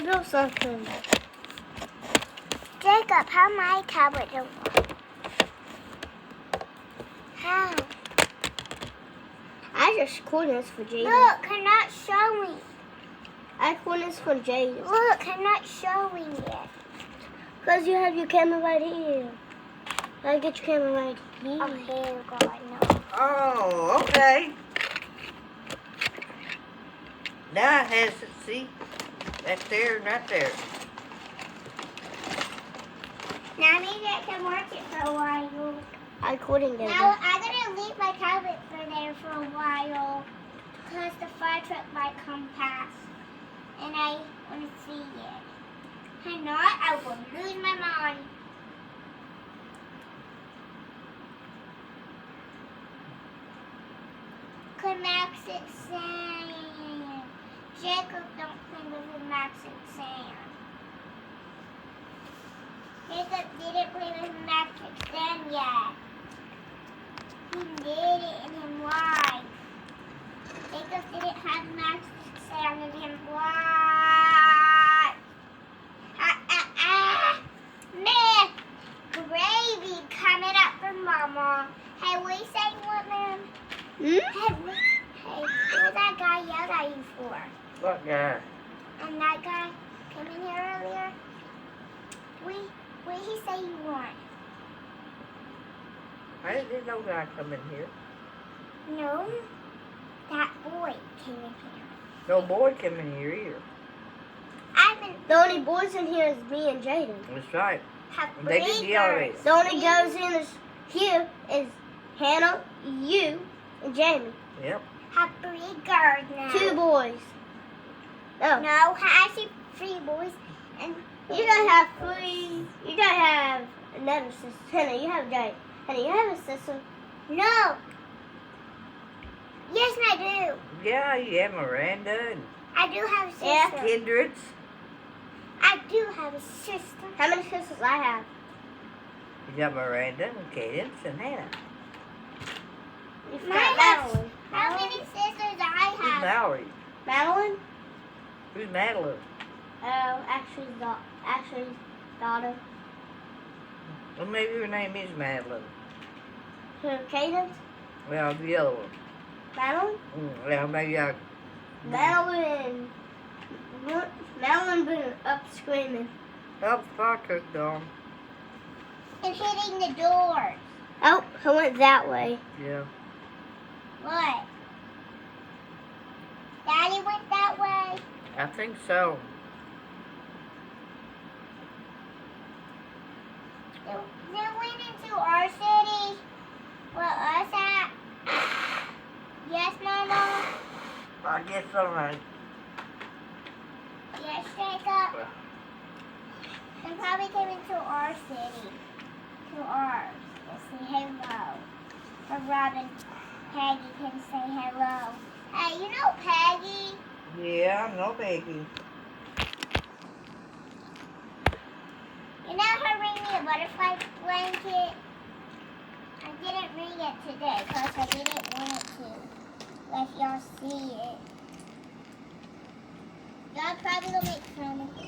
build something. Jacob, how my cupboard to work? How? I just coordinates for Jaden. Look, cannot showing. I coordinates for Jaden. Look, cannot showing it. Because you have your camera right here. I get your camera right here. Okay, God, no. Oh, okay. Now it has it, see? That's there and right there. Now maybe I can work it for a while. I coordinated. Now I'm gonna leave my tablet for there for a while because the fire truck might come past, and I want to see it. If not, I will lose my mind. Could Max it sand? Jacob don't play with Max it sand. Jacob didn't play with Max it sand yet. He did it in him why? Jacob didn't have Max sand in him why? Man, gravy coming up from Mama. Hey, we saying what, man? Hmm? Hey, what that guy yelled at you for? What guy? And that guy came in here earlier. What did he say you want? I didn't know guy come in here. No, that boy came in here. No boy came in here either. I've been The only boys in here is me and Jaden. That's right. have They did the elevator. The only girls in this here is Hannah, you, and Jamie. Yep. have 3 girls now. 2 boys. No. No, I see 3 boys and You don't have 3. You don't have another sister. Hannah, you have Jay. Hannah, you have a sister. no. Yes, I do. Yeah, you have Miranda and I do have a sister. Yeah. Kindred's. I do have a sister. How many sisters I have? You got Miranda and Cadence and Hannah. You My forgot house. Madeline. How many sisters I Who's have? Mallory? Madeline? Who's Madeline? Oh, actually, daughter. Well, maybe her name is Madeline. So, Cadence? Well, the other one. Madeline? Well, maybe I... Madeline. Madeline been up screaming. Oh, the fire truck gone. And hitting the doors. Oh, I went that way. Yeah. What? Daddy went that way. I think so. They went into our city. Where us at? Yes, Mama. I guess so, right. Yes, Jacob. They probably came into our city. To ours. To say hello. Or Robin, Peggy can say hello. Hey, you know Peggy? Yeah, no baby. You know her ring me a butterfly blanket? I didn't ring it today because I didn't want it to. Let y'all see it. Y'all probably gonna make fun of it.